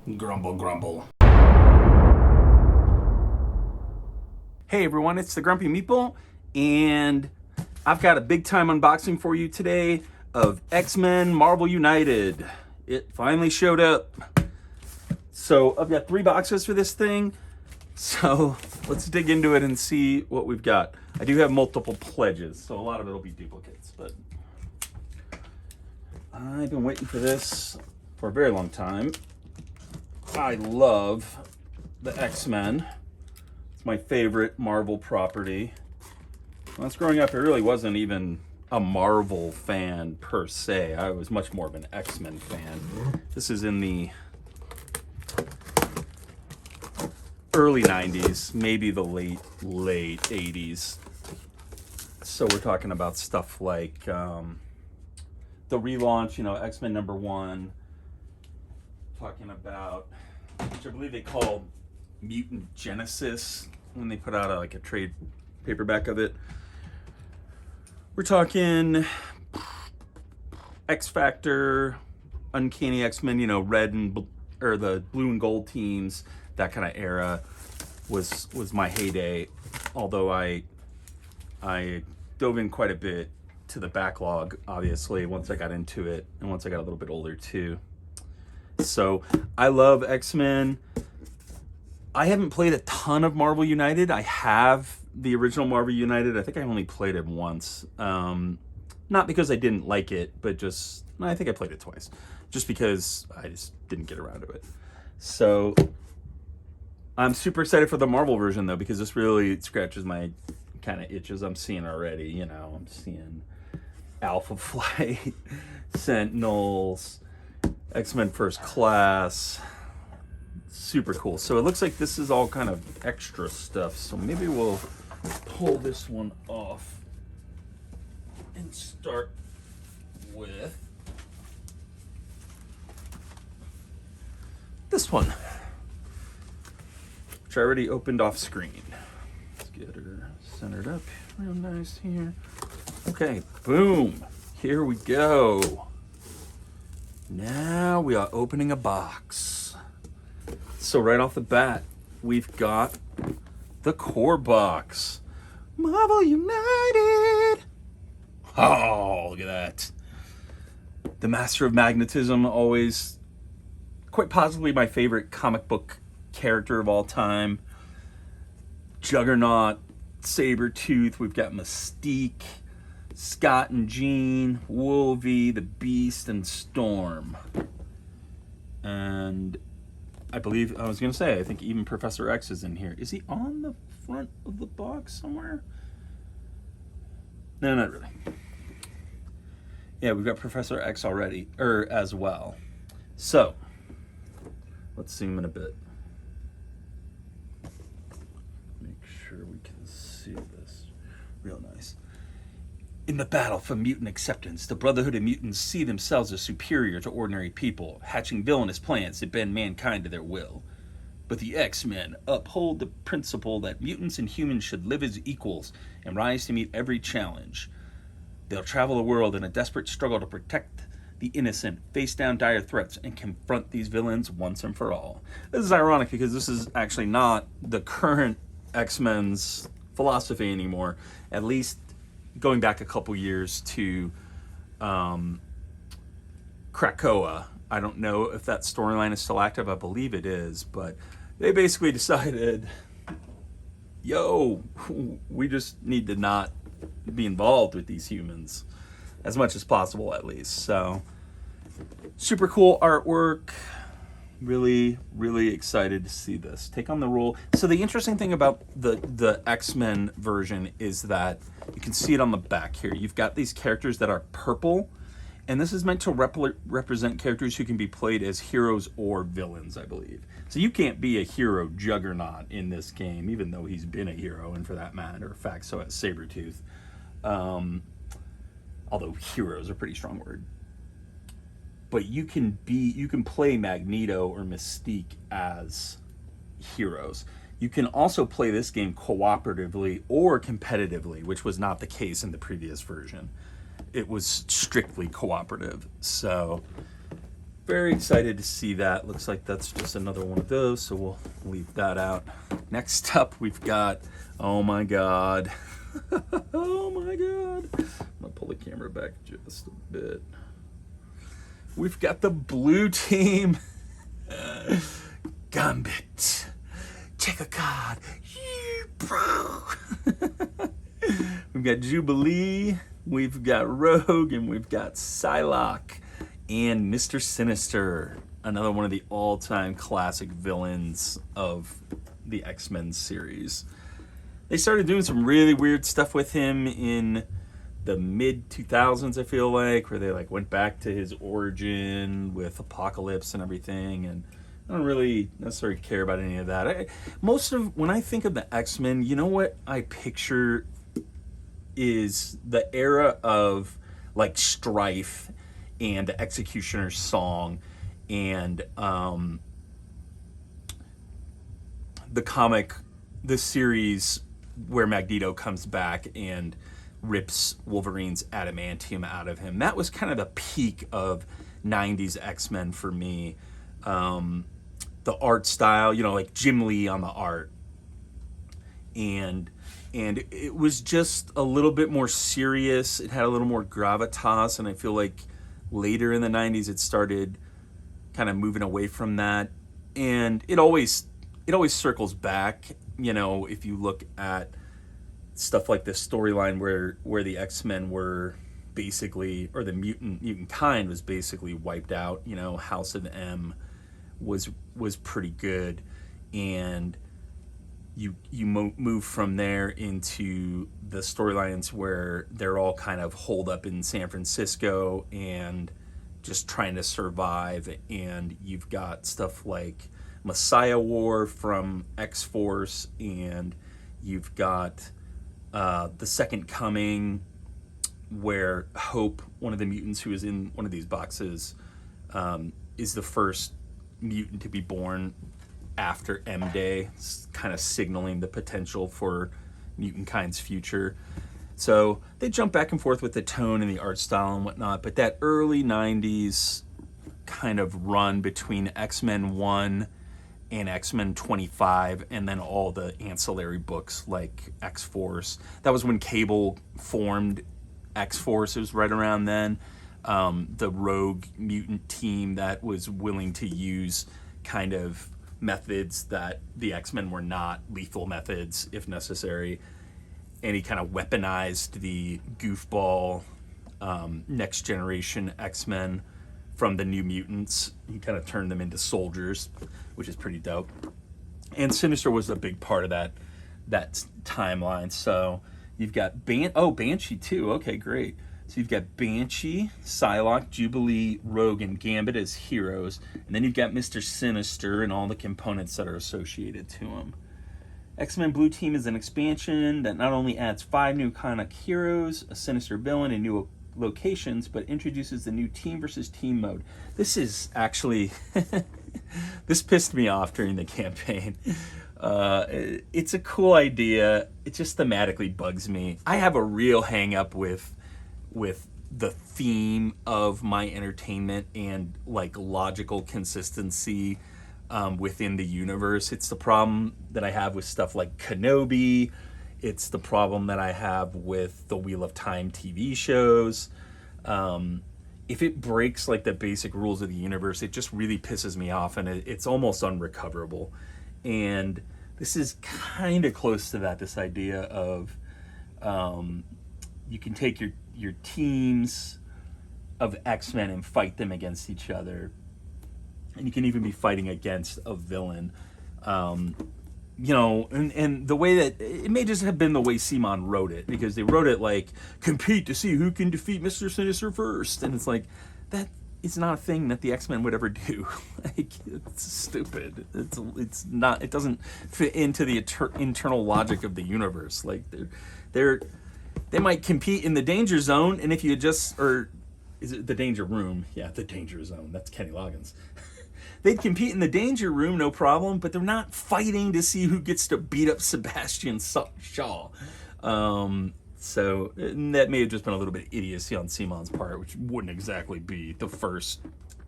Grumble, grumble. Hey everyone, it's the Grumpy Meeple, and I've got a big time unboxing for you today of X-Men Marvel United. It finally showed up. So I've got 3 boxes for this thing. So let's dig into it and see what we've got. I do have multiple pledges, so a lot of it will be duplicates, but I've been waiting for this for a very long time. I love the X-Men. It's my favorite Marvel property. When I was growing up, I really wasn't even a Marvel fan per se. I was much more of an X-Men fan. This is in the early 90s, maybe the late 80s. So we're talking about stuff like the relaunch, X-Men #1. Talking about, which I believe they called Mutant Genesis when they put out a trade paperback of it. We're talking X Factor, Uncanny X-Men, red and or the blue and gold teams. That kind of era was my heyday. Although I dove in quite a bit to the backlog, obviously, once I got into it and once I got a little bit older too. So I love X-Men. I haven't played a ton of Marvel United. I have the original Marvel United. I think I only played it once. Not because I didn't like it, but I think I played it twice. Just because I just didn't get around to it. So I'm super excited for the Marvel version though, because this really scratches my kind of itches I'm seeing already. I'm seeing Alpha Flight, Sentinels, X-Men First Class. Super cool. So it looks like this is all kind of extra stuff. So maybe we'll pull this one off and start with this one, which I already opened off screen. Let's get her centered up real nice here. Okay, boom. Here we go. Now we are opening a box. So right off the bat, we've got the core box. Marvel United. Oh, look at that. The Master of Magnetism, always quite possibly my favorite comic book character of all time. Juggernaut, Sabretooth, we've got Mystique, Scott and Jean, Wolvie, the Beast, and Storm. And I think even Professor X is in here. Is he on the front of the box somewhere? No, not really. Yeah, we've got Professor X already, as well. So, let's zoom in a bit. Make sure we can see this real nice. In the battle for mutant acceptance, the Brotherhood of Mutants see themselves as superior to ordinary people, hatching villainous plans to bend mankind to their will. But the X-Men uphold the principle that mutants and humans should live as equals and rise to meet every challenge. They'll travel the world in a desperate struggle to protect the innocent, face down dire threats, and confront these villains once and for all. This is ironic because this is actually not the current X-Men's philosophy anymore, at least going back a couple years to Krakoa. I don't know if that storyline is still active. I believe it is, but they basically decided, we just need to not be involved with these humans as much as possible, at least. So super cool artwork. Really, really excited to see this take on the role. So the interesting thing about the X-Men version is that you can see it on the back here. You've got these characters that are purple, and this is meant to represent characters who can be played as heroes or villains, I believe. So you can't be a hero Juggernaut in this game, even though he's been a hero, and for that matter of fact, so has Sabretooth. Although heroes are a pretty strong word. But you can play Magneto or Mystique as heroes. You can also play this game cooperatively or competitively, which was not the case in the previous version. It was strictly cooperative. So very excited to see that. Looks like that's just another one of those, so we'll leave that out. Next up, we've got, oh my god. Oh my god. I'm gonna pull the camera back just a bit. We've got the blue team. Gambit. Check a card. We've got Jubilee, we've got Rogue, and we've got Psylocke, and Mr. Sinister, another one of the all-time classic villains of the X-Men series. They started doing some really weird stuff with him in the mid-2000s, I feel like, where they like went back to his origin with Apocalypse and everything, and I don't really necessarily care about any of that. When I think of the X-Men, you know what I picture is the era of like Strife and the Executioner's Song and the series where Magneto comes back and rips Wolverine's adamantium out of him. That was kind of the peak of 90s X-Men for me. The art style, like Jim Lee on the art. And it was just a little bit more serious. It had a little more gravitas, and I feel like later in the 90s it started kind of moving away from that. And it always circles back, if you look at stuff like this storyline where the X-Men were basically, or the mutant kind was basically wiped out. House of M was pretty good, and you move from there into the storylines where they're all kind of holed up in San Francisco and just trying to survive, and you've got stuff like Messiah War from X-Force, and you've got The Second Coming, where Hope, one of the mutants who is in one of these boxes, is the first mutant to be born after M-Day, kind of signaling the potential for mutant kind's future. So they jump back and forth with the tone and the art style and whatnot, but that early 90s kind of run between X-Men 1 and X-Men 25, and then all the ancillary books like X-Force. That was when Cable formed X-Force. It was right around then. The rogue mutant team that was willing to use kind of methods that the X-Men were not, lethal methods if necessary. And he kind of weaponized the goofball next generation X-Men from the New Mutants. He kind of turned them into soldiers, which is pretty dope. And Sinister was a big part of that timeline. So you've got Banshee too. Okay, great. So you've got Banshee, Psylocke, Jubilee, Rogue, and Gambit as heroes. And then you've got Mr. Sinister and all the components that are associated to him. X-Men Blue Team is an expansion that not only adds 5 new iconic heroes, a sinister villain, and new locations, but introduces the new team versus team mode. This is actually... this pissed me off during the campaign. It's a cool idea. It just thematically bugs me. I have a real hang-up with the theme of my entertainment and like logical consistency within the universe. It's the problem that I have with stuff like Kenobi. It's the problem that I have with the Wheel of Time TV shows. If it breaks like the basic rules of the universe, it just really pisses me off, and it's almost unrecoverable. And this is kind of close to that, this idea of you can take your teams of X-Men and fight them against each other. And you can even be fighting against a villain. And the way that... It may just have been the way Simon wrote it, because they wrote it like, compete to see who can defeat Mr. Sinister first. And it's like, that is not a thing that the X-Men would ever do. Like, it's stupid. It's not... It doesn't fit into the internal logic of the universe. Like, they might compete in the Danger Zone, and if you just... Or is it the Danger Room? Yeah, the Danger Zone. That's Kenny Loggins. They'd compete in the Danger Room, no problem, but they're not fighting to see who gets to beat up Sebastian Shaw. So that may have just been a little bit of idiocy on Simon's part, which wouldn't exactly be the first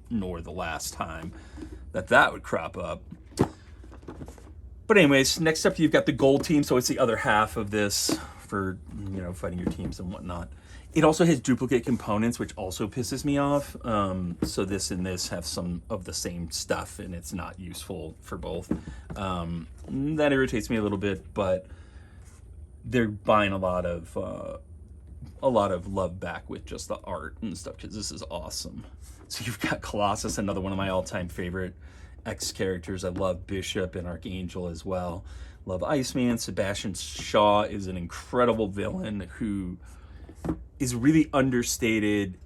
nor the last time that would crop up. But anyways, next up you've got the gold team, so it's the other half of this for, you know, fighting your teams and whatnot. It also has duplicate components, which also pisses me off. So this and this have some of the same stuff, and it's not useful for both. That irritates me a little bit, but they're buying a lot of love back with just the art and stuff, because this is awesome. So you've got Colossus, another one of my all-time favorite X characters. I love Bishop and Archangel as well. Love Iceman. Sebastian Shaw is an incredible villain who is really understated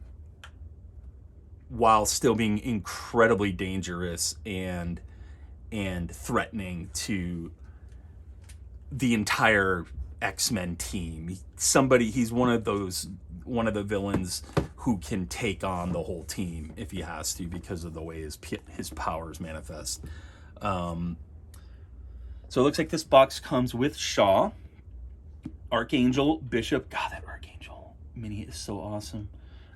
while still being incredibly dangerous and threatening to the entire X-Men team. He's one of the villains who can take on the whole team if he has to, because of the way his powers manifest. So it looks like this box comes with Shaw, Archangel, Bishop. God, that Archangel mini is so awesome.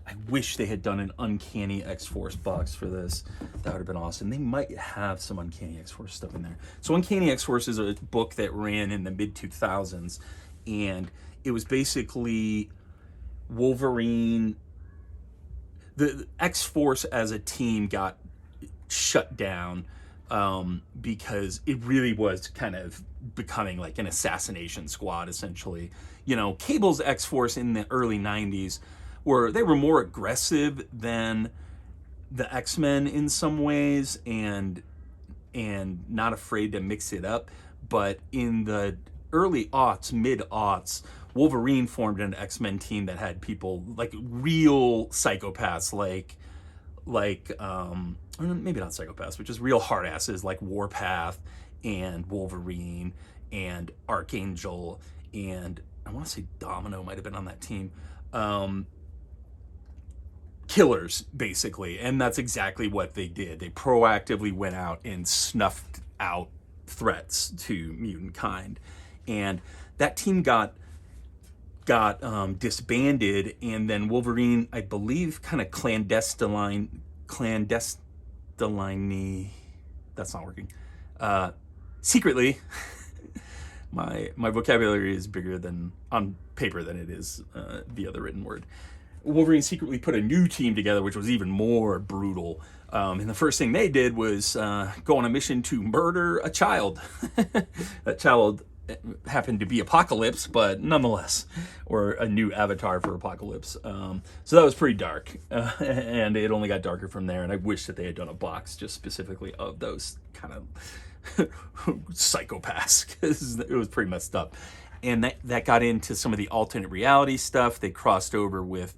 I wish they had done an Uncanny X-Force box for this. That would have been awesome. They might have some Uncanny X-Force stuff in there. So Uncanny X-Force is a book that ran in the mid-2000s, and it was basically Wolverine. The X-Force as a team got shut down because it really was kind of becoming like an assassination squad, essentially. You know, Cable's X-Force in the early 90s were more aggressive than the X-Men in some ways, and not afraid to mix it up. But in the early aughts, mid-aughts, Wolverine formed an X-Men team that had people like real psychopaths, or maybe not psychopaths, but just real hard asses like Warpath and Wolverine and Archangel, and I want to say Domino might have been on that team. Killers, basically. And that's exactly what they did. They proactively went out and snuffed out threats to mutant kind. And that team got disbanded, and then Wolverine, I believe, kind of clandestinely, that's not working, secretly, my vocabulary is bigger than on paper than it is the other written word. Wolverine secretly put a new team together, which was even more brutal. And the first thing they did was go on a mission to murder a child. That child happened to be Apocalypse, but nonetheless, or a new avatar for Apocalypse. So that was pretty dark, and it only got darker from there. And I wish that they had done a box just specifically of those kind of psychopaths, because it was pretty messed up. And that got into some of the alternate reality stuff. They crossed over with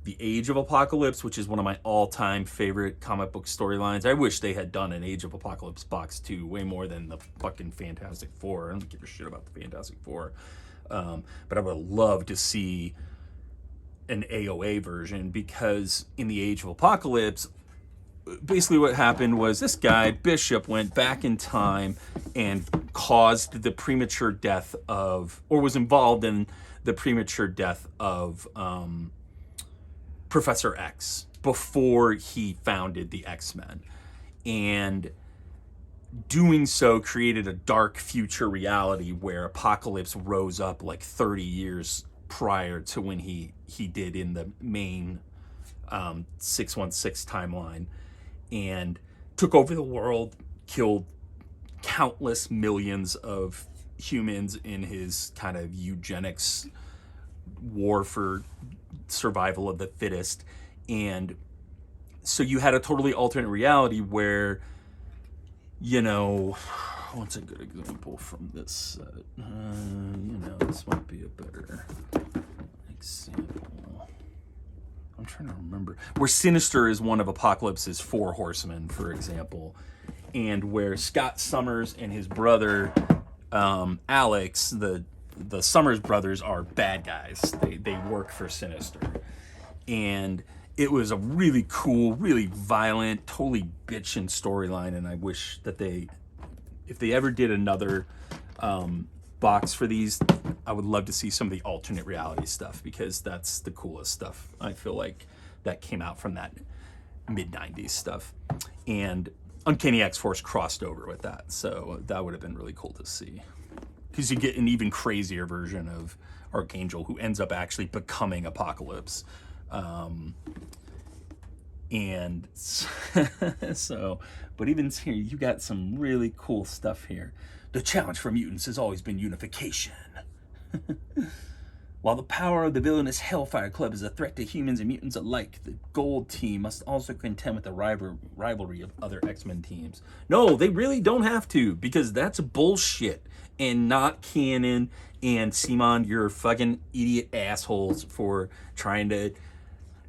the Age of Apocalypse, which is one of my all-time favorite comic book storylines. I wish they had done an Age of Apocalypse box too, way more than the fucking Fantastic Four. I don't give a shit about the Fantastic Four. But I would love to see an AOA version, because in the Age of Apocalypse, basically what happened was this guy, Bishop, went back in time and caused the premature death of, or was involved in the premature death of Professor X before he founded the X-Men. And doing so created a dark future reality where Apocalypse rose up like 30 years prior to when he did in the main 616 timeline, and took over the world, killed countless millions of humans in his kind of eugenics war for survival of the fittest. And so you had a totally alternate reality where, you know, what's a good example from this set? This might be a better example. I'm trying to remember. Where Sinister is one of Apocalypse's 4 horsemen, for example. And where Scott Summers and his brother, Alex, the Summers brothers, are bad guys. They work for Sinister. And it was a really cool, really violent, totally bitchin' storyline. And I wish that if they ever did another box for these, I would love to see some of the alternate reality stuff, because that's the coolest stuff. I feel like that came out from that mid-90s stuff. And Uncanny X-Force crossed over with that, so that would have been really cool to see. Because you get an even crazier version of Archangel who ends up actually becoming Apocalypse. And so, but even here, you got some really cool stuff here. The challenge for mutants has always been unification. While the power of the villainous Hellfire Club is a threat to humans and mutants alike, the Gold Team must also contend with the rivalry of other X-Men teams. No, they really don't have to, because that's bullshit and not canon. And Simon, you're fucking idiot assholes for trying to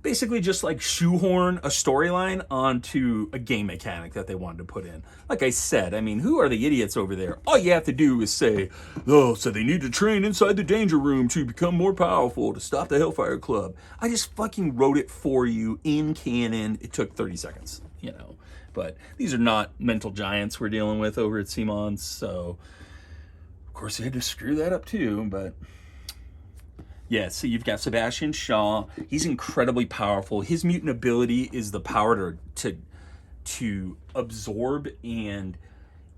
basically just like shoehorn a storyline onto a game mechanic that they wanted to put in. Like I said, I mean, who are the idiots over there? All you have to do is say, oh, so they need to train inside the danger room to become more powerful to stop the Hellfire Club. I just fucking wrote it for you in canon. It took 30 seconds, you know. But these are not mental giants we're dealing with over at Simon's, so of course they had to screw that up too, but yeah, so you've got Sebastian Shaw. He's incredibly powerful. His mutant ability is the power to absorb and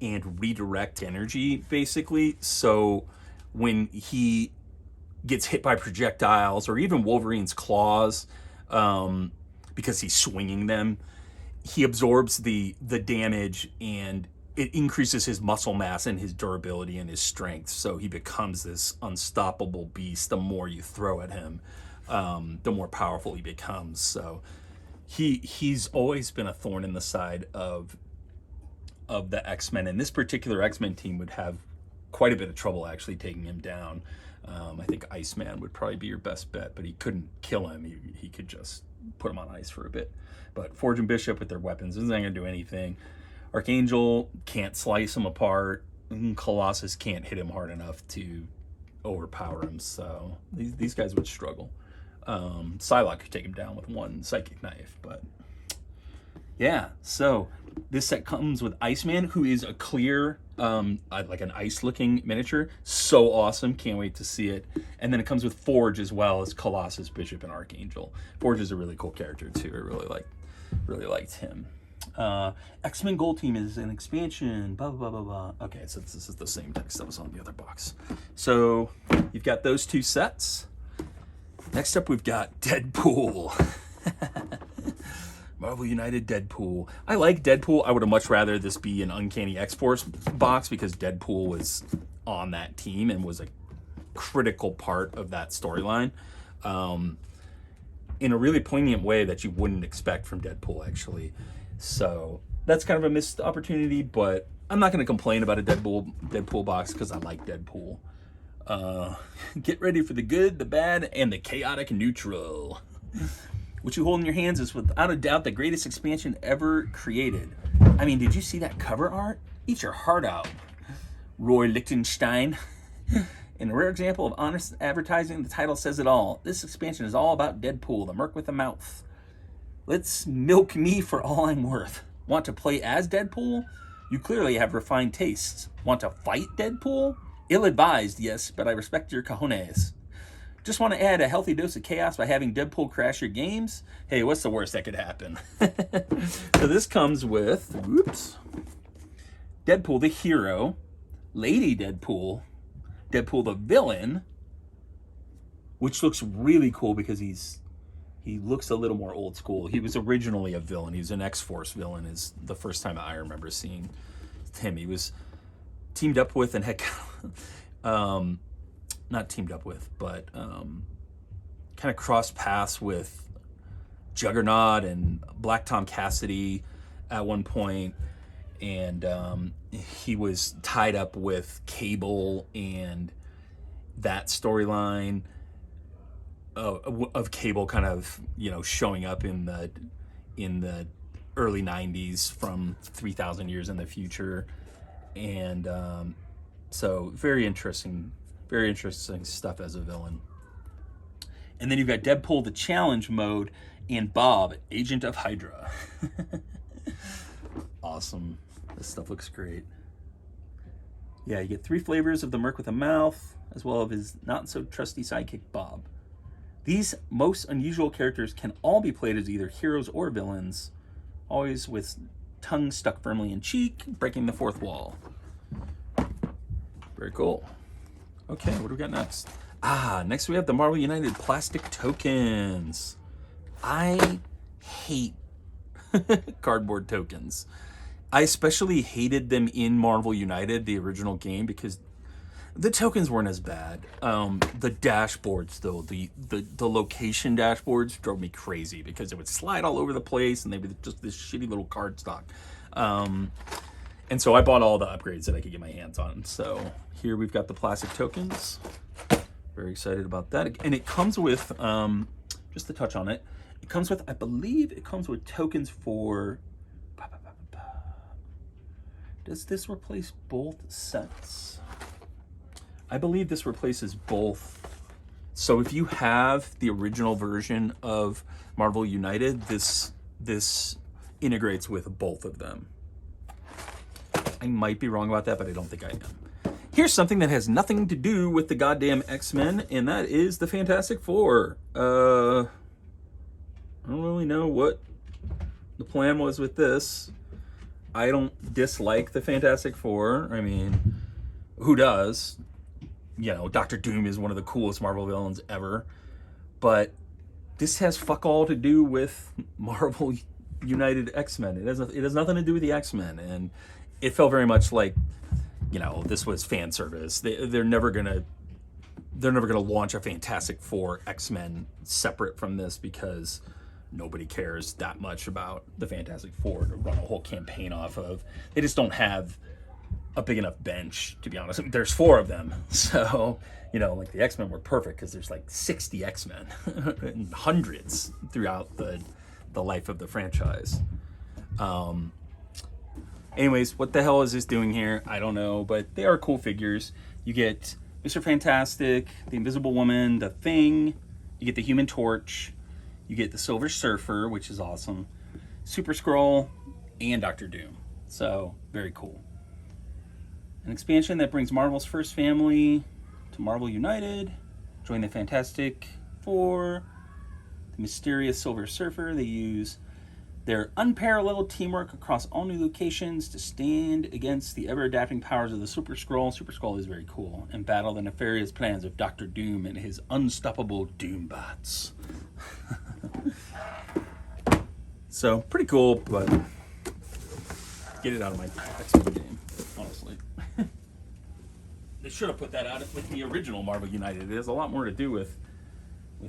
redirect energy, basically. So when he gets hit by projectiles or even Wolverine's claws, because he's swinging them, he absorbs the damage, and it increases his muscle mass and his durability and his strength. So he becomes this unstoppable beast. The more you throw at him, the more powerful he becomes. So he's always been a thorn in the side of the X-Men. And this particular X-Men team would have quite a bit of trouble actually taking him down. I think Iceman would probably be your best bet, but he couldn't kill him. He could just put him on ice for a bit. But Forge and Bishop with their weapons isn't going to do anything. Archangel can't slice him apart. Colossus can't hit him hard enough to overpower him. So these guys would struggle. Psylocke could take him down with one psychic knife. But yeah, so this set comes with Iceman, who is a clear, like an ice-looking miniature. So awesome. Can't wait to see it. And then it comes with Forge as well as Colossus, Bishop, and Archangel. Forge is a really cool character too. I really liked him. X-Men Gold Team is an expansion, blah, blah, blah, blah, blah. Okay, so this is the same text that was on the other box. So you've got those two sets. Next up, we've got Deadpool. Marvel United Deadpool. I like Deadpool. I would have much rather this be an Uncanny X-Force box because Deadpool was on that team and was a critical part of that storyline. In a really poignant way that you wouldn't expect from Deadpool, actually. So that's kind of a missed opportunity, but I'm not going to complain about a Deadpool box because I like Deadpool. Get ready for the good, the bad, and the chaotic neutral. What you hold in your hands is without a doubt the greatest expansion ever created. I mean, did you see that cover art? Eat your heart out, Roy Lichtenstein. In a rare example of honest advertising, the title says it all. This expansion is all about Deadpool, the merc with a mouth. Let's milk me for all I'm worth. Want to play as Deadpool? You clearly have refined tastes. Want to fight Deadpool? Ill-advised, yes, but I respect your cojones. Just want to add a healthy dose of chaos by having Deadpool crash your games? Hey, what's the worst that could happen? So this comes with, Deadpool the hero, Lady Deadpool, Deadpool the villain, which looks really cool because he looks a little more old school. He was originally a villain. He was an X-Force villain is the first time I remember seeing him. He was teamed up with and had not teamed up with, but kind of crossed paths with Juggernaut and Black Tom Cassidy at one point. And he was tied up with Cable and that storyline of Cable kind of, showing up in the early 90s from 3,000 years in the future. And so very interesting stuff as a villain. And then you've got Deadpool the challenge mode and Bob, Agent of Hydra. Awesome. This stuff looks great. Yeah, you get 3 flavors of the merc with a mouth, as well as his not so trusty sidekick Bob. These most unusual characters can all be played as either heroes or villains, always with tongue stuck firmly in cheek, breaking the fourth wall. Very cool. Okay, what do we got next? Next we have the Marvel United plastic tokens. I hate cardboard tokens. I especially hated them in Marvel United, the original game, because the tokens weren't as bad. The dashboards, though, the location dashboards drove me crazy because it would slide all over the place and they'd be just this shitty little card stock. And so I bought all the upgrades that I could get my hands on. So here we've got the plastic tokens. Very excited about that. And it comes with, just to touch on it, it comes with, I believe it comes with tokens for, does this replace both sets? I believe this replaces both. So if you have the original version of Marvel United, this integrates with both of them. I might be wrong about that, but I don't think I am. Here's something that has nothing to do with the goddamn X-Men, and that is the Fantastic Four. I don't really know what the plan was with this. I don't dislike the Fantastic Four. I mean, who does? You know, Doctor Doom is one of the coolest Marvel villains ever. But this has fuck all to do with Marvel United X-Men. It has nothing to do with the X-Men. And it felt very much like, you know, this was fan service. They're never gonna launch a Fantastic Four X-Men separate from this because nobody cares that much about the Fantastic Four to run a whole campaign off of. They just don't have a big enough bench, to be honest. There's 4 of them. So, you know, like the X-Men were perfect because there's like 60 X-Men and hundreds throughout the life of the franchise. Anyways, what the hell is this doing here? I don't know, but they are cool figures. You get Mr. Fantastic, the Invisible Woman, the Thing, you get the Human Torch, you get the Silver Surfer, which is awesome, Super Skrull, and Doctor Doom. So, very cool. An expansion that brings Marvel's first family to Marvel United. Join the Fantastic Four, the mysterious Silver Surfer. They use their unparalleled teamwork across all new locations to stand against the ever-adapting powers of the Super Skrull. Super Skrull is very cool. And battle the nefarious plans of Doctor Doom and his unstoppable Doombots. So, pretty cool, but get it out of my X-Men game, honestly. They should have put that out with the original Marvel United. It has a lot more to do with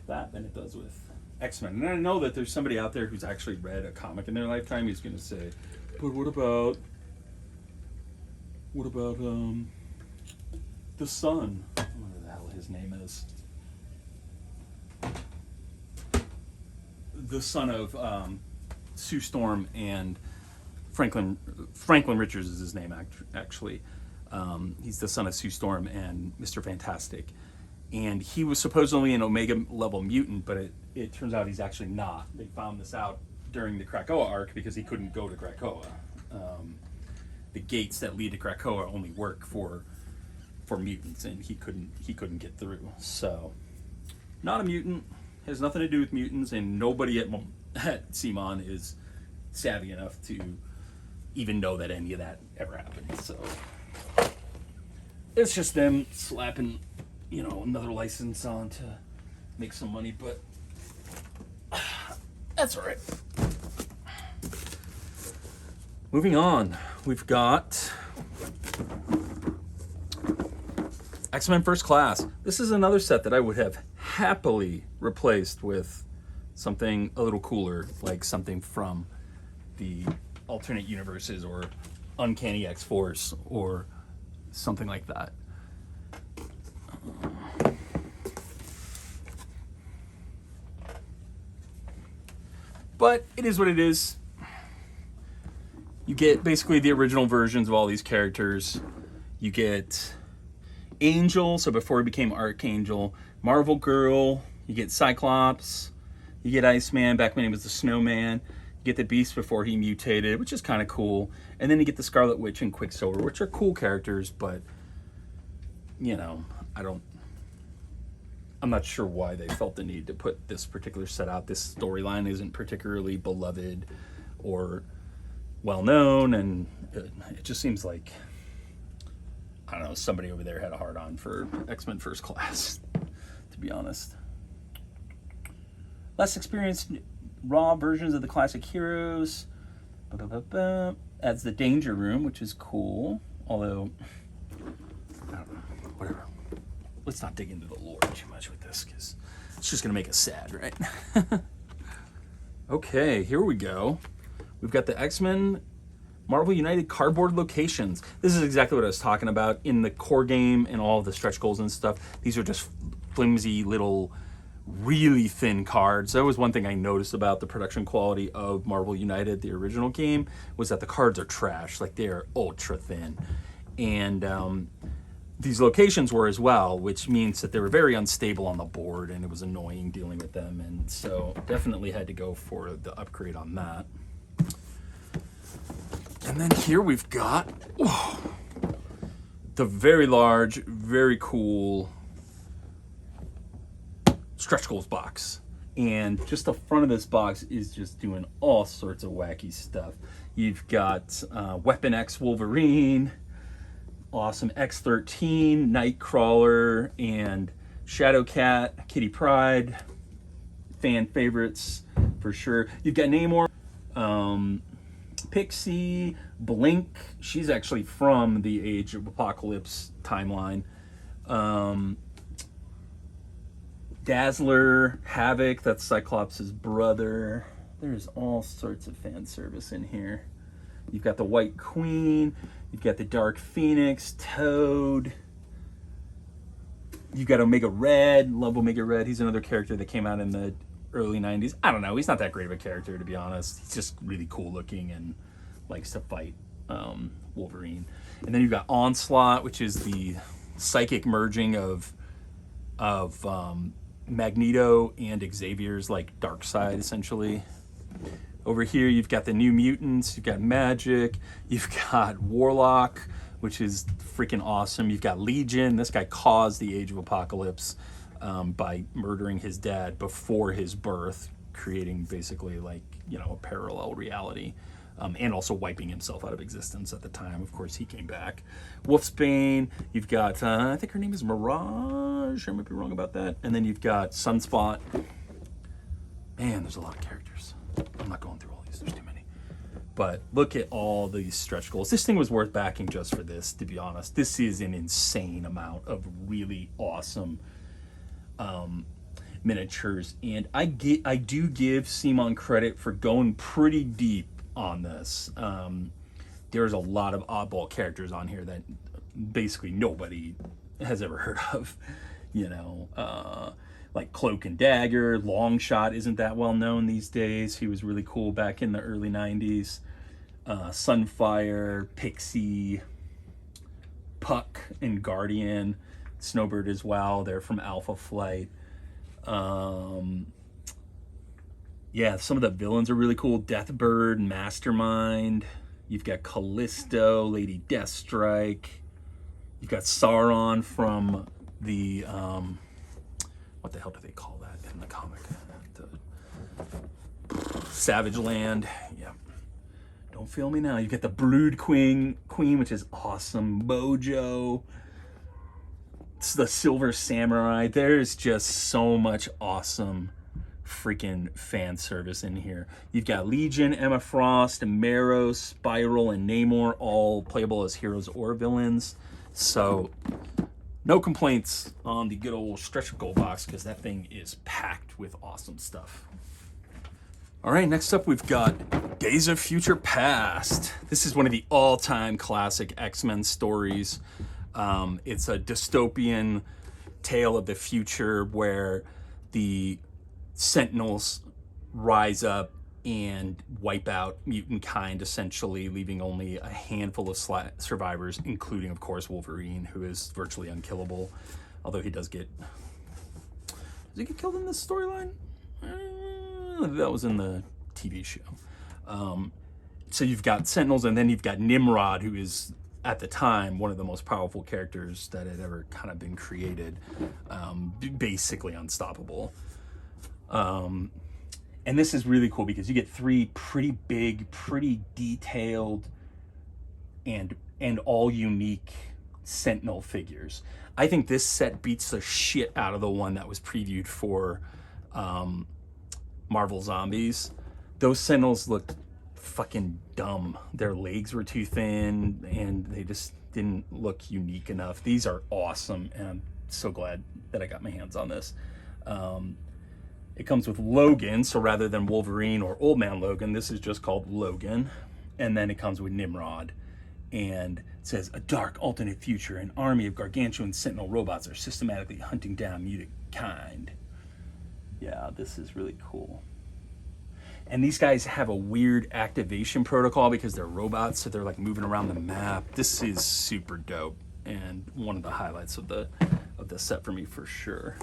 that than it does with X-Men. And I know that there's somebody out there who's actually read a comic in their lifetime who's going to say, but what about the Sun? Whatever the hell his name is. The son of Sue Storm and Franklin Richards is his name, actually. He's the son of Sue Storm and Mr. Fantastic. And he was supposedly an Omega level mutant, but it turns out he's actually not. They found this out during the Krakoa arc because he couldn't go to Krakoa. The gates that lead to Krakoa only work for mutants, and he couldn't get through. So, not a mutant, has nothing to do with mutants, and nobody at CMON is savvy enough to even know that any of that ever happened. So, it's just them slapping, you know, another license on to make some money, but that's all right. Moving on, we've got X-Men First Class. This is another set that I would have happily replaced with something a little cooler, like something from the alternate universes or Uncanny X-Force or something like that. But it is what it is. You get basically the original versions of all these characters. You get Angel, so before he became Archangel, Marvel Girl, you get Cyclops, you get Iceman back when he was the Snowman, you get the Beast before he mutated, which is kind of cool, and then you get the Scarlet Witch and Quicksilver, which are cool characters, but, you know, I'm not sure why they felt the need to put this particular set out. This storyline isn't particularly beloved or well known, and it just seems like, I don't know, somebody over there had a hard on for X-Men First Class, to be honest. Less experienced raw versions of the classic heroes. Adds the Danger Room, which is cool. Although, I don't know, whatever. Let's not dig into the lore too much with this, because it's just going to make us sad, right? Okay, here we go. We've got the X-Men Marvel United cardboard locations. This is exactly what I was talking about in the core game and all of the stretch goals and stuff. These are just flimsy little, really thin cards. That was one thing I noticed about the production quality of Marvel United, the original game, was that the cards are trash. Like, they're ultra thin. And these locations were as well, which means that they were very unstable on the board, and it was annoying dealing with them. And so definitely had to go for the upgrade on that. And then here we've got the very large, very cool stretch goals box. And just the front of this box is just doing all sorts of wacky stuff. You've got Weapon X Wolverine, awesome X-13, Nightcrawler, and Shadowcat, Kitty Pryde, fan favorites for sure. You've got Namor, Pixie, Blink. She's actually from the Age of Apocalypse timeline. Dazzler, Havoc, that's Cyclops' brother. There's all sorts of fan service in here. You've got the White Queen, you've got the Dark Phoenix, Toad. You've got Omega Red, love Omega Red. He's another character that came out in the early 90s. I don't know, he's not that great of a character, to be honest. He's just really cool looking and likes to fight Wolverine. And then you've got Onslaught, which is the psychic merging of Magneto and Xavier's like dark side, essentially. Over here you've got the New Mutants, you've got Magic, you've got Warlock, which is freaking awesome. You've got Legion. This guy caused the Age of Apocalypse by murdering his dad before his birth, creating basically like, you know, a parallel reality. And also wiping himself out of existence at the time. Of course, he came back. Wolfsbane. You've got, I think her name is Mirage. I might be wrong about that. And then you've got Sunspot. Man, there's a lot of characters. I'm not going through all these. There's too many. But look at all these stretch goals. This thing was worth backing just for this, to be honest. This is an insane amount of really awesome miniatures. And I do give Simon credit for going pretty deep on this. There's a lot of oddball characters on here that basically nobody has ever heard of, you know, like Cloak and Dagger. Longshot isn't that well known these days. He was really cool back in the early 90s. Sunfire, Pixie, Puck and Guardian, Snowbird as well. They're from Alpha Flight. Yeah, some of the villains are really cool. Deathbird, Mastermind. You've got Callisto, Lady Deathstrike. You've got Sauron from the, what the hell do they call that in the comic? The Savage Land. Yeah. Don't feel me now. You get the Brood Queen, which is awesome. Mojo. It's the Silver Samurai. There's just so much awesome freaking fan service in here. You've got Legion, Emma Frost, Marrow, Spiral, and Namor, all playable as heroes or villains. So no complaints on the good old stretch goal box, because that thing is packed with awesome stuff. All right, next up we've got Days of Future Past. This is one of the all-time classic X-Men stories. It's a dystopian tale of the future where the Sentinels rise up and wipe out mutant kind, essentially, leaving only a handful of survivors, including, of course, Wolverine, who is virtually unkillable. Although he does get... Does he get killed in this storyline? That was in the TV show. So you've got Sentinels, and then you've got Nimrod, who is, at the time, one of the most powerful characters that had ever kind of been created. Basically unstoppable. And this is really cool because you get 3 pretty big, pretty detailed, and all unique Sentinel figures. I think this set beats the shit out of the one that was previewed for Marvel Zombies. Those Sentinels looked fucking dumb. Their legs were too thin and they just didn't look unique enough. These are awesome, and I'm so glad that I got my hands on this. It comes with Logan, so rather than Wolverine or Old Man Logan, this is just called Logan. And then it comes with Nimrod. And it says, a dark alternate future, an army of gargantuan sentinel robots are systematically hunting down mutant kind. Yeah, this is really cool. And these guys have a weird activation protocol because they're robots, so they're like moving around the map. This is super dope and one of the highlights of the set for me for sure.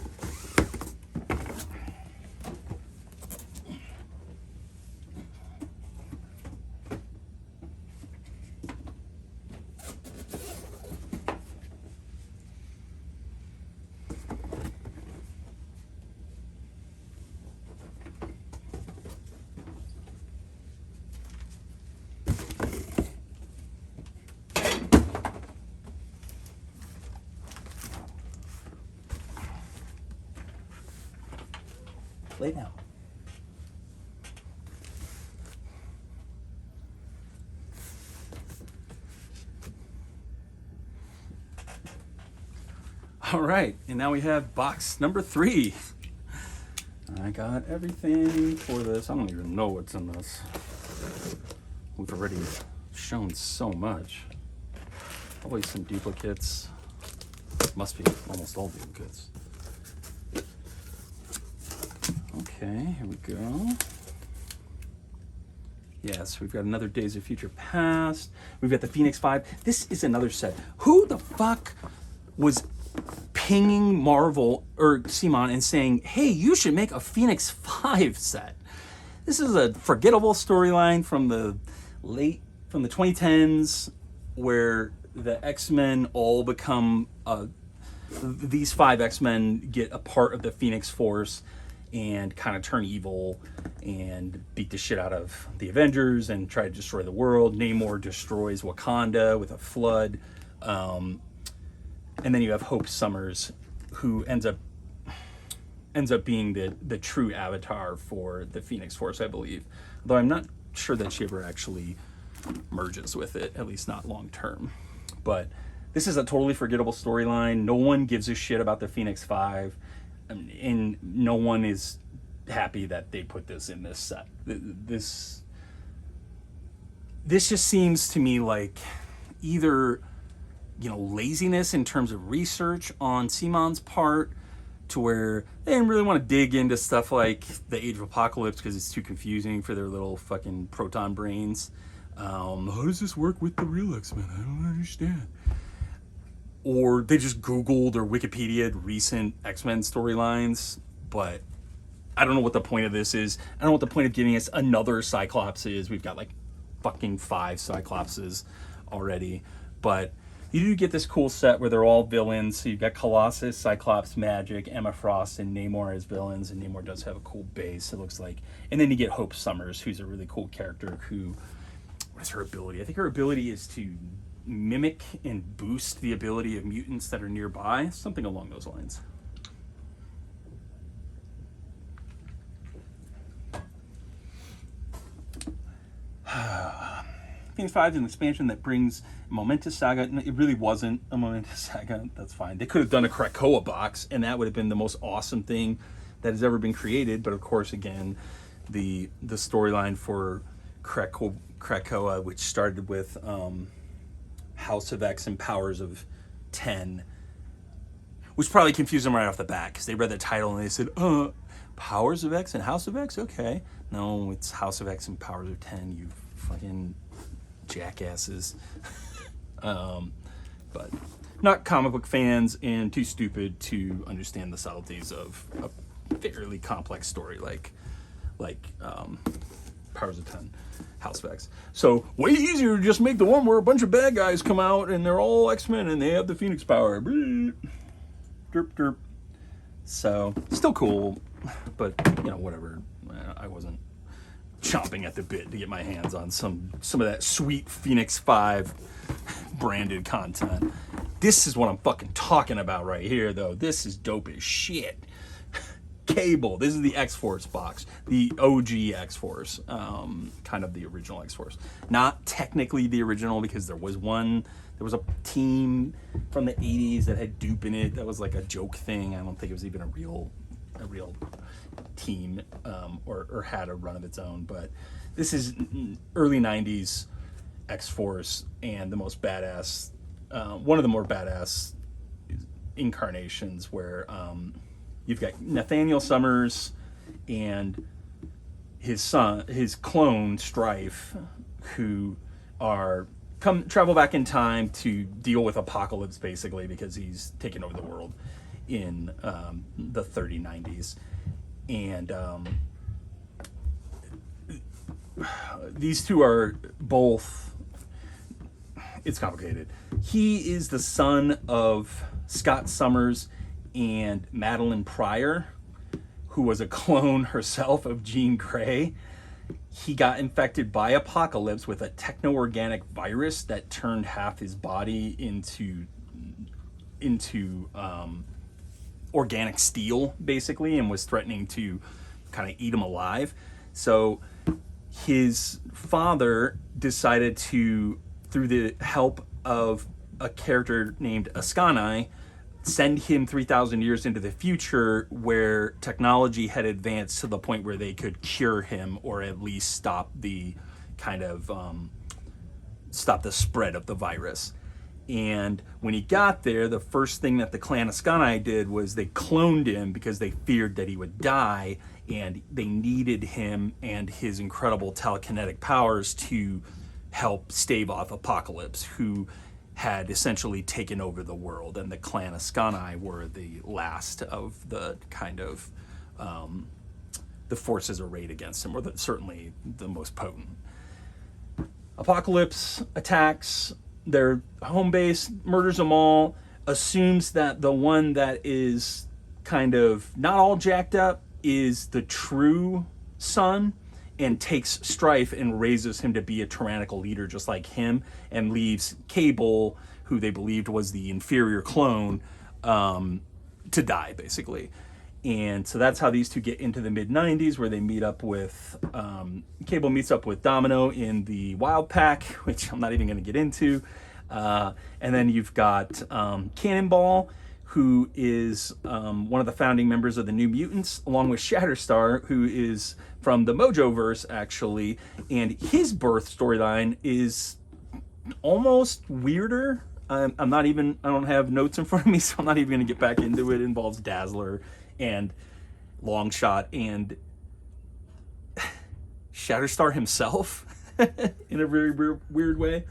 Lay down. All right, and now we have box number 3. I got everything for this. I don't even know what's in this. We've already shown so much. Always some duplicates. Must be almost all duplicates. Okay, here we go. Yes, we've got another Days of Future Past. We've got the Phoenix 5. This is another set. Who the fuck was pinging Marvel or Simon and saying, hey, you should make a Phoenix 5 set? This is a forgettable storyline from the 2010s where the X-Men all become, these 5 X-Men get a part of the Phoenix Force and kind of turn evil and beat the shit out of the Avengers and try to destroy the world. Namor destroys Wakanda with a flood. And then you have Hope Summers, who ends up being the true avatar for the Phoenix Force, I believe. Though I'm not sure that she ever actually merges with it, at least not long term. But this is a totally forgettable storyline. No one gives a shit about the Phoenix 5. And no one is happy that they put this in this set. This just seems to me like either, laziness in terms of research on Simon's part, to where they didn't really want to dig into stuff like the Age of Apocalypse because it's too confusing for their little fucking proton brains. How does this work with the real X-Men? I don't understand. Or they just Googled or Wikipedia'd recent X-Men storylines, but I don't know what the point of this is. I don't know what the point of giving us another Cyclops is. We've got like fucking 5 Cyclopses already, but you do get this cool set where they're all villains. So you've got Colossus, Cyclops, Magic, Emma Frost, and Namor as villains, and Namor does have a cool base, it looks like. And then you get Hope Summers, who's a really cool character who, what is her ability? I think her ability is to mimic and boost the ability of mutants that are nearby, something along those lines. Phoenix 5 is an expansion that brings a momentous saga. It really wasn't a momentous saga. That's fine. They could have done a Krakoa box, and that would have been the most awesome thing that has ever been created. But of course, again, the storyline for Krakoa, which started with House of X and Powers of 10, which probably confused them right off the bat because they read the title and they said, Powers of X and House of X? Okay. No, it's House of X and Powers of 10, you fucking jackasses. But not comic book fans and too stupid to understand the subtleties of a fairly complex story like Powers of 10. House of X. So way easier to just make the one where a bunch of bad guys come out and they're all X-Men and they have the Phoenix power. Derp derp. So still cool, but whatever. I wasn't chomping at the bit to get my hands on some of that sweet Phoenix 5 branded content. This is what I'm fucking talking about right here, though. This is dope as shit. Cable. This is the X-Force box, the OG X-Force, kind of the original X-Force. Not technically the original, because there was a team from the 80s that had dupe in it. That was like a joke thing. I don't think it was even a real team, or had a run of its own. But this is early 90s X-Force, and the most badass, one of the more badass incarnations, where you've got Nathaniel Summers and his son, his clone Strife, who travel back in time to deal with Apocalypse, basically, because he's taken over the world in the 3090s. And these two are both, it's complicated. He is the son of Scott Summers and Madeline Pryor, who was a clone herself of Jean Grey. He got infected by Apocalypse with a techno-organic virus that turned half his body into organic steel, basically, and was threatening to kind of eat him alive. So his father decided to, through the help of a character named Ascani, send him 3,000 years into the future, where technology had advanced to the point where they could cure him, or at least stop the spread of the virus. And when he got there, the first thing that the clan Ascani did was they cloned him, because they feared that he would die, and they needed him and his incredible telekinetic powers to help stave off Apocalypse, who had essentially taken over the world, and the clan Ascani were the last of the kind of the forces arrayed against him, or certainly the most potent. Apocalypse attacks their home base, murders them all, assumes that the one that is kind of not all jacked up is the true son, and takes Strife and raises him to be a tyrannical leader just like him, and leaves Cable, who they believed was the inferior clone, to die, basically. And so that's how these two get into the mid-90s, where they meet up with, Cable meets up with Domino in the Wild Pack, which I'm not even going to get into. And then you've got Cannonball, who is one of the founding members of the New Mutants, along with Shatterstar, who is from the Mojoverse, actually. And his birth storyline is almost weirder. I don't have notes in front of me, so I'm not even going to get back into it. It involves Dazzler and Longshot and Shatterstar himself in a very weird way.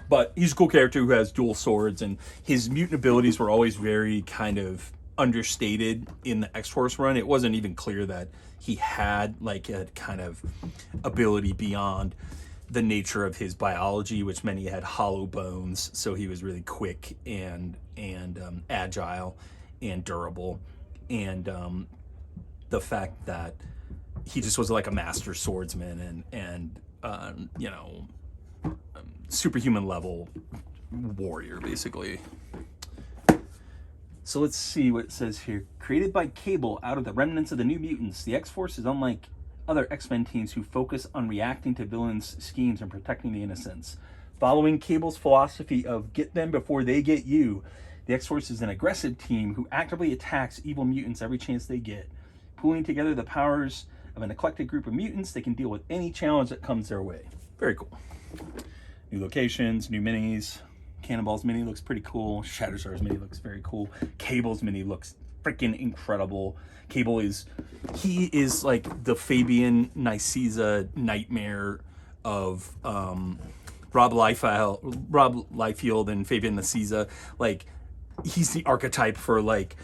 But he's a cool character who has dual swords, and his mutant abilities were always very kind of understated in the X-Force run. It wasn't even clear that he had like a kind of ability beyond the nature of his biology, which meant he had hollow bones, so he was really quick and agile and durable. And the fact that he just was like a master swordsman and superhuman level warrior, basically. So let's see what it says here. Created by Cable out of the remnants of the New Mutants, the X-Force is unlike other X-Men teams who focus on reacting to villains' schemes and protecting the innocents. Following Cable's philosophy of get them before they get you, the X-Force is an aggressive team who actively attacks evil mutants every chance they get. Pooling together the powers of an eclectic group of mutants, they can deal with any challenge that comes their way. Very cool. New locations, new minis. Cannonball's mini looks pretty cool. Shatterstar's mini looks very cool. Cable's mini looks freaking incredible. Cable is like the Fabian Niceza nightmare of Rob Liefeld and Fabian Niceza. Like, he's the archetype for like,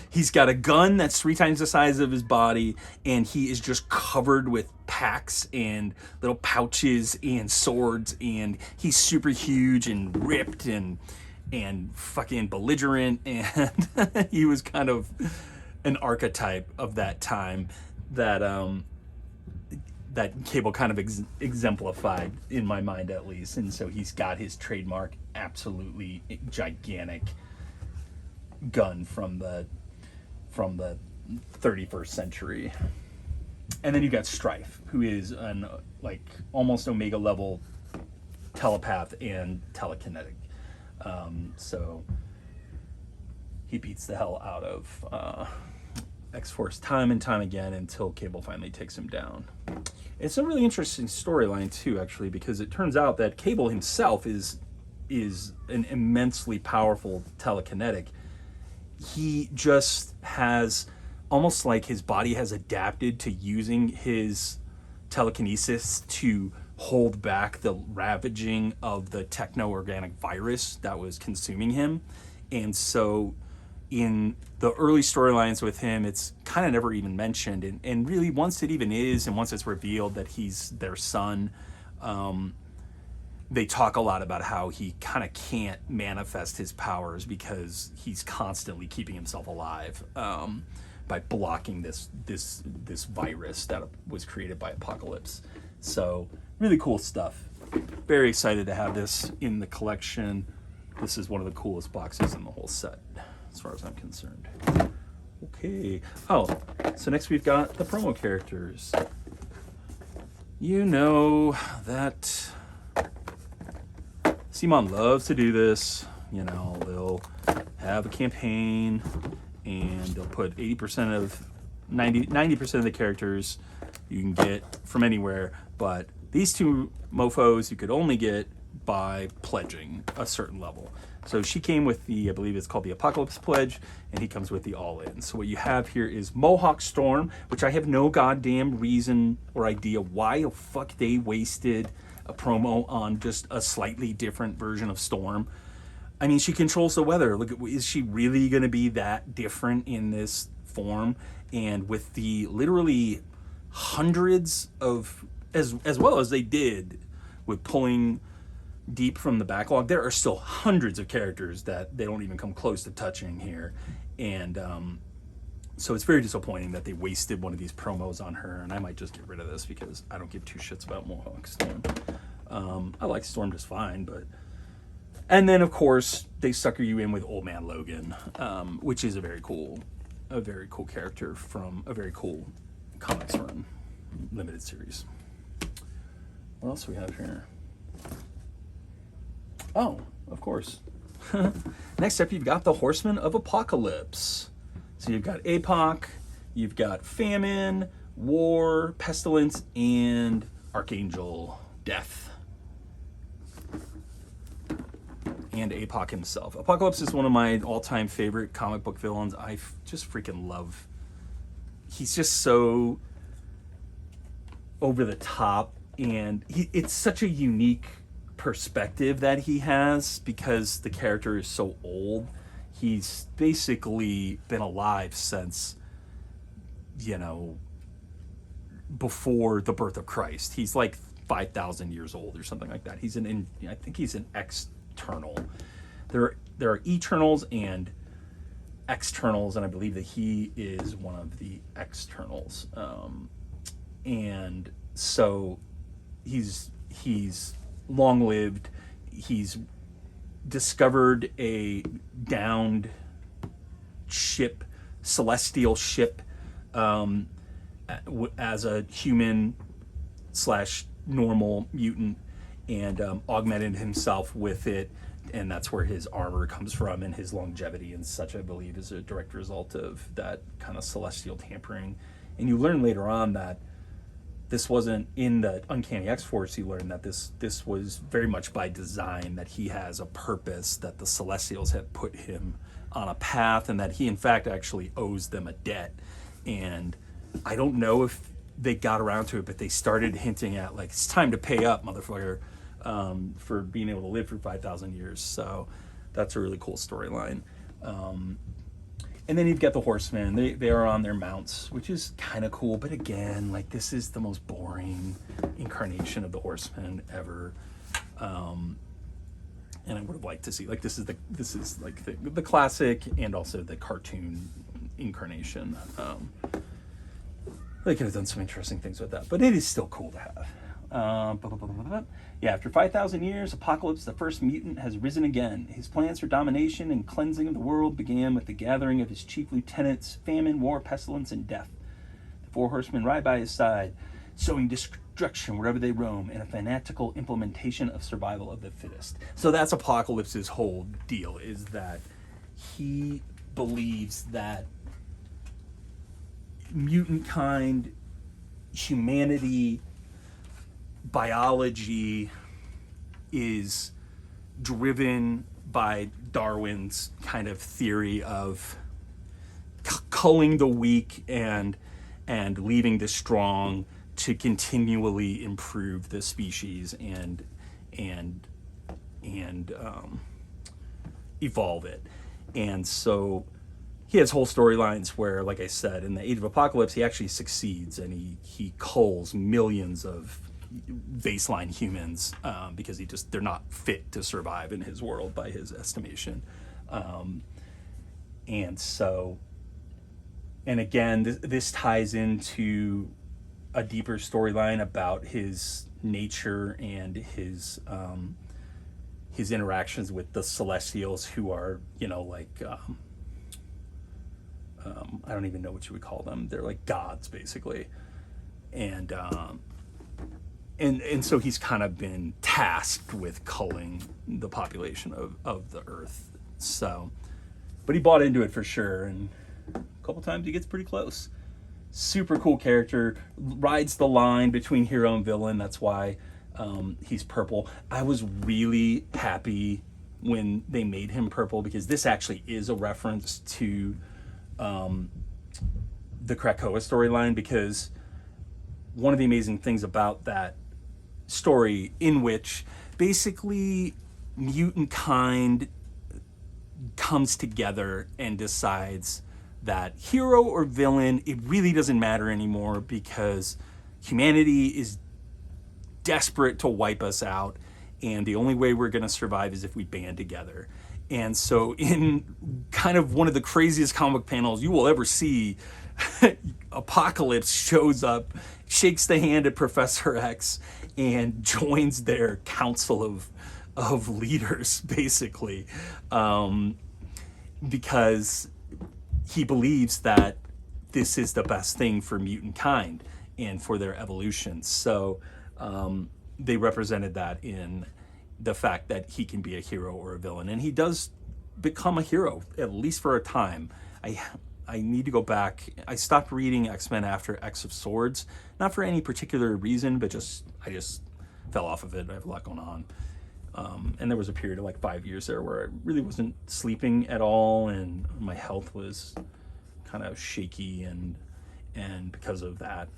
he's got a gun that's 3 times the size of his body, and he is just covered with packs and little pouches and swords, and he's super huge and ripped, and and fucking belligerent, and he was kind of an archetype of that time that that Cable kind of exemplified in my mind, at least. And so he's got his trademark absolutely gigantic gun from the 31st century. And then you got Strife, who is an like almost Omega level telepath and telekinetic. So he beats the hell out of X-Force time and time again until Cable finally takes him down. It's a really interesting storyline too, actually, because it turns out that Cable himself is an immensely powerful telekinetic. He just has almost like his body has adapted to using his telekinesis to hold back the ravaging of the techno-organic virus that was consuming him. And so in the early storylines with him, it's kind of never even mentioned. And really, once it even is, and once it's revealed that he's their son, they talk a lot about how he kind of can't manifest his powers because he's constantly keeping himself alive by blocking this virus that was created by Apocalypse. So really cool stuff. Very excited to have this in the collection. This is one of the coolest boxes in the whole set, as far as I'm concerned. Okay. Oh, so next we've got the promo characters. You know that Simon loves to do this. You know, they'll have a campaign and they'll put 90% of the characters you can get from anywhere, but these two mofos you could only get by pledging a certain level. So she came with the, I believe it's called the Apocalypse Pledge, and he comes with the All-In. So what you have here is Mohawk Storm, which I have no goddamn reason or idea why the fuck they wasted a promo on just a slightly different version of Storm. I mean, she controls the weather. Look, is she really going to be that different in this form? And with the literally hundreds of, as well as they did with pulling deep from the backlog, there are still hundreds of characters that they don't even come close to touching here. And so it's very disappointing that they wasted one of these promos on her, and I might just get rid of this because I don't give two shits about Mohawk Storm. I like Storm just fine, but... And then, of course, they sucker you in with Old Man Logan, which is a very cool character from a very cool comics run, limited series. What else do we have here? Oh, of course. Next up, you've got the Horsemen of Apocalypse. So you've got APOC, you've got Famine, War, Pestilence, and Archangel Death. And APOC himself. Apocalypse is one of my all-time favorite comic book villains. I just freaking love... He's just so over the top, and it's such a unique perspective that he has because the character is so old. He's basically been alive since, you know, before the birth of Christ. He's like 5,000 years old or something like that. I think he's an external. There are Eternals and Externals, and I believe that he is one of the Externals. And so he's long-lived. He's discovered a downed ship, celestial ship, as a human / normal mutant, and augmented himself with it, and that's where his armor comes from, and his longevity and such, I believe, is a direct result of that kind of celestial tampering. And you learn later on that this wasn't in the Uncanny X-Force. You learn that this was very much by design, that he has a purpose, that the Celestials have put him on a path, and that he in fact actually owes them a debt. And I don't know if they got around to it, but they started hinting at, like, it's time to pay up, motherfucker, for being able to live for 5,000 years. So that's a really cool storyline. And then you've got the Horsemen. They are on their mounts, which is kind of cool. But again, like, this is the most boring incarnation of the Horsemen ever. and I would have liked to see, like, this is like the classic and also the cartoon incarnation. They could have done some interesting things with that, but it is still cool to have. Yeah, after 5,000 years, Apocalypse, the first mutant, has risen again. His plans for domination and cleansing of the world began with the gathering of his chief lieutenants: famine, war, pestilence, and death. The four horsemen ride by his side, sowing destruction wherever they roam, in a fanatical implementation of survival of the fittest. So that's Apocalypse's whole deal, is that he believes that mutant kind, humanity, biology is driven by Darwin's kind of theory of culling the weak and leaving the strong to continually improve the species and evolve it. And so he has whole storylines where, like I said, in the Age of Apocalypse, he actually succeeds, and he culls millions of baseline humans because they're not fit to survive in his world by his estimation. And again, this ties into a deeper storyline about his nature and his interactions with the Celestials, who are, I don't even know what you would call them. They're like gods, basically. And so he's kind of been tasked with culling the population of the Earth. So, but he bought into it for sure, and a couple times he gets pretty close. Super cool character, rides the line between hero and villain. That's why he's purple. I was really happy when they made him purple, because this actually is a reference to the Krakoa storyline, because one of the amazing things about that story, in which basically mutant kind comes together and decides that hero or villain, it really doesn't matter anymore, because humanity is desperate to wipe us out, and the only way we're going to survive is if we band together. And so in kind of one of the craziest comic panels you will ever see, Apocalypse shows up, shakes the hand of Professor X, and joins their council of leaders, basically, because he believes that this is the best thing for mutant kind and for their evolution. So they represented that in the fact that he can be a hero or a villain, and he does become a hero, at least for a time. I need to go back. I stopped reading X-Men after X of Swords, not for any particular reason, but I just fell off of it. I have a lot going on. And there was a period of like 5 years there where I really wasn't sleeping at all, and my health was kind of shaky and because of that,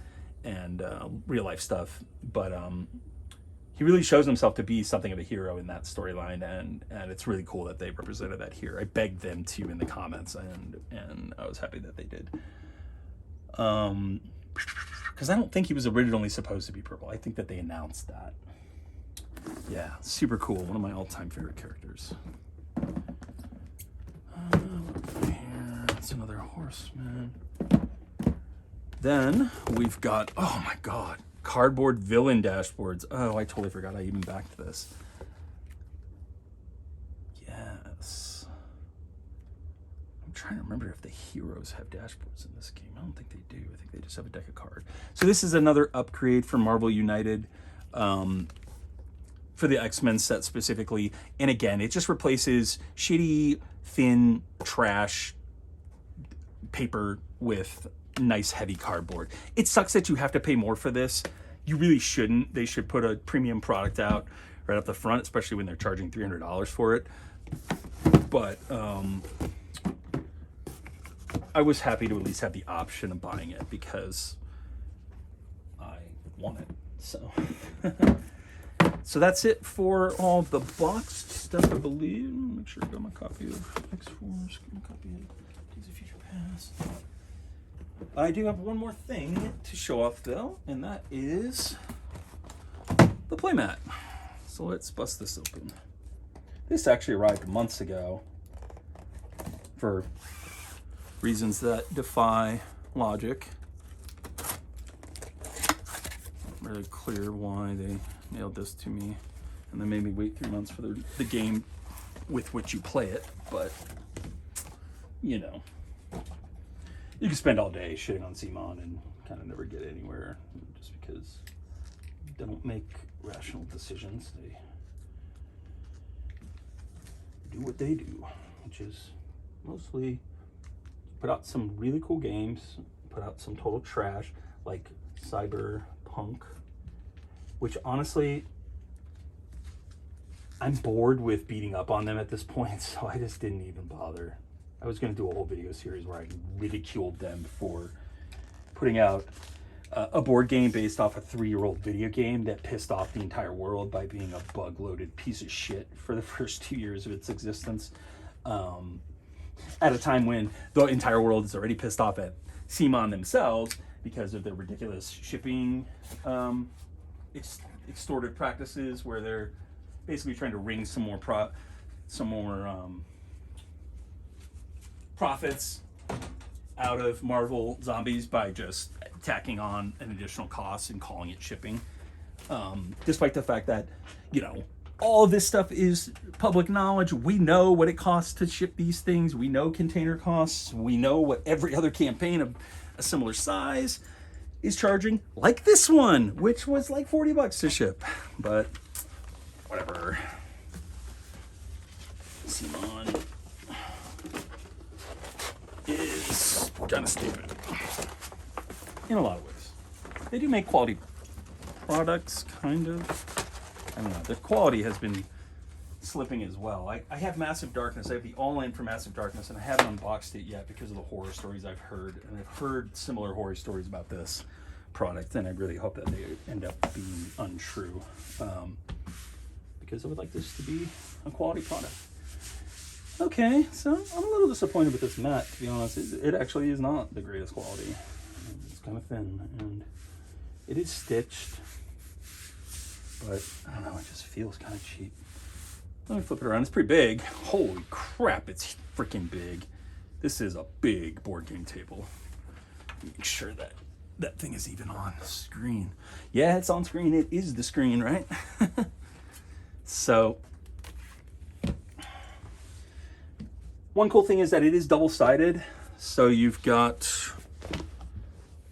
and real life stuff. But he really shows himself to be something of a hero in that storyline, and it's really cool that they represented that here. I begged them to in the comments, and I was happy that they did. Because I don't think he was originally supposed to be purple. I think that they announced that. Yeah, super cool. One of my all-time favorite characters. Here, it's another horseman. Then we've got, oh my god, cardboard villain dashboards. Oh, I totally forgot I even backed this. Yes. I'm trying to remember if the heroes have dashboards in this game. I don't think they do. I think they just have a deck of cards. So this is another upgrade for Marvel United. For the X-Men set specifically. And again, it just replaces shitty, thin, trash paper with nice, heavy cardboard. It sucks that you have to pay more for this. You really shouldn't. They should put a premium product out right up the front, especially when they're charging $300 for it. But I was happy to at least have the option of buying it because I want it. So... So that's it for all the boxed stuff, I believe. Make sure I got my copy of X-Force, my copy of Days of Future Past. I do have one more thing to show off, though, and that is the playmat. So let's bust this open. This actually arrived months ago for reasons that defy logic. Not really clear why they mailed this to me and then made me wait 3 months for the game with which you play it, but you know, you can spend all day shitting on CMON and kind of never get anywhere just because they don't make rational decisions. They do what they do, which is mostly put out some really cool games, put out some total trash like Cyberpunk, which honestly, I'm bored with beating up on them at this point, so I just didn't even bother. I was going to do a whole video series where I ridiculed them for putting out a board game based off a 3-year-old video game that pissed off the entire world by being a bug-loaded piece of shit for the first 2 years of its existence. At a time when the entire world is already pissed off at CMON themselves because of their ridiculous shipping extorted practices, where they're basically trying to wring some more profits out of Marvel Zombies by just tacking on an additional cost and calling it shipping. Despite the fact that, you know, all of this stuff is public knowledge. We know what it costs to ship these things. We know container costs. We know what every other campaign of a similar size is charging, like this one, which was like $40 to ship. But whatever. CMON is kind of stupid in a lot of ways. They do make quality products, kind of. I don't know. The quality has been slipping as well. I have Massive Darkness. I have the all-in for Massive Darkness, and I haven't unboxed it yet because of the horror stories I've heard. And I've heard similar horror stories about this product, and I really hope that they end up being untrue, because I would like this to be a quality product. Okay, so I'm a little disappointed with this mat, to be honest. It actually is not the greatest quality. It's kind of thin, and it is stitched, but I don't know, it just feels kind of cheap. Let me flip it around. It's pretty big. Holy crap, it's freaking big. This is a big board game table. Make sure that that thing is even on screen. Yeah, it's on screen. It is the screen, right? So, one cool thing is that it is double-sided. So you've got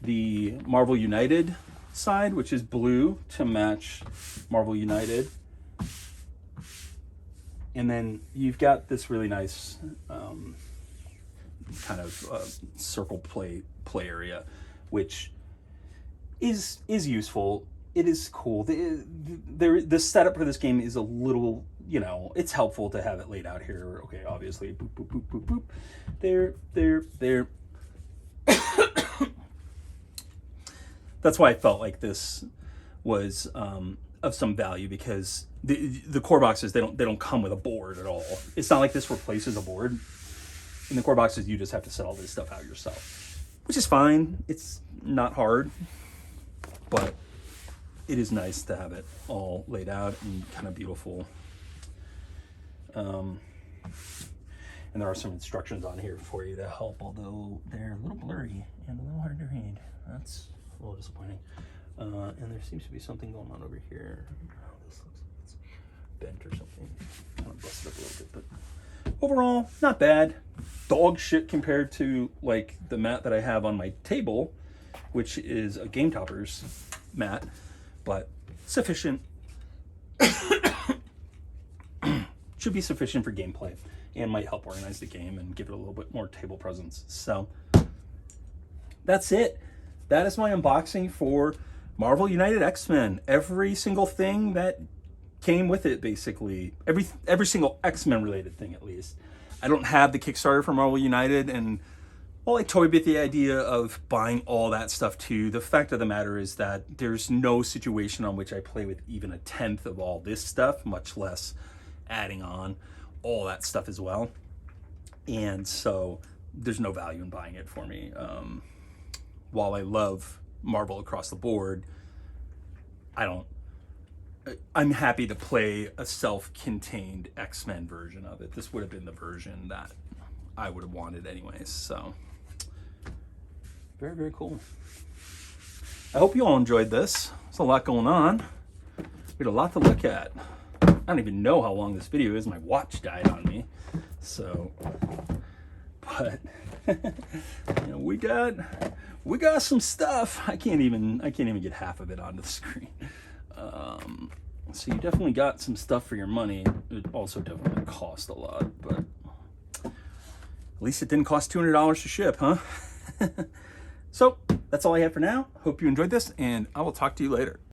the Marvel United side, which is blue to match Marvel United. And then you've got this really nice kind of circle play area, which is useful. It is cool. The setup for this game is a little, you know, it's helpful to have it laid out here. Okay, obviously, boop, boop, boop, boop, boop. There. That's why I felt like this was of some value, because the core boxes, they don't come with a board at all. It's not like this replaces a board. In the core boxes, you just have to set all this stuff out yourself, which is fine. It's not hard, but it is nice to have it all laid out and kind of beautiful. And there are some instructions on here for you to help, although they're a little blurry and a little hard to read. That's a little disappointing. And there seems to be something going on over here. Oh, this looks like it's bent or something. Kind of busted up a little bit, but overall, not bad. Dog shit compared to like the mat that I have on my table, which is a Game Toppers mat, but sufficient. Should be sufficient for gameplay and might help organize the game and give it a little bit more table presence. So that's it. That is my unboxing for Marvel United X-Men. Every single thing that came with it, basically. Every single X-Men related thing, at least. I don't have the Kickstarter for Marvel United, and while I toyed with the idea of buying all that stuff too, the fact of the matter is that there's no situation on which I play with even a tenth of all this stuff, much less adding on all that stuff as well. And so there's no value in buying it for me. While I love Marvel across the board, I don't I'm happy to play a self-contained X-Men version of it. This would have been the version that I would have wanted anyways. So very, very cool. I hope you all enjoyed this. There's a lot going on. We had a lot to look at. I don't even know how long this video is. My watch died on me. So, but you know, we got some stuff. I can't even get half of it onto the screen. So you definitely got some stuff for your money. It also definitely cost a lot, but at least it didn't cost $200 to ship, huh? So that's all I have for now. Hope you enjoyed this, and I will talk to you later.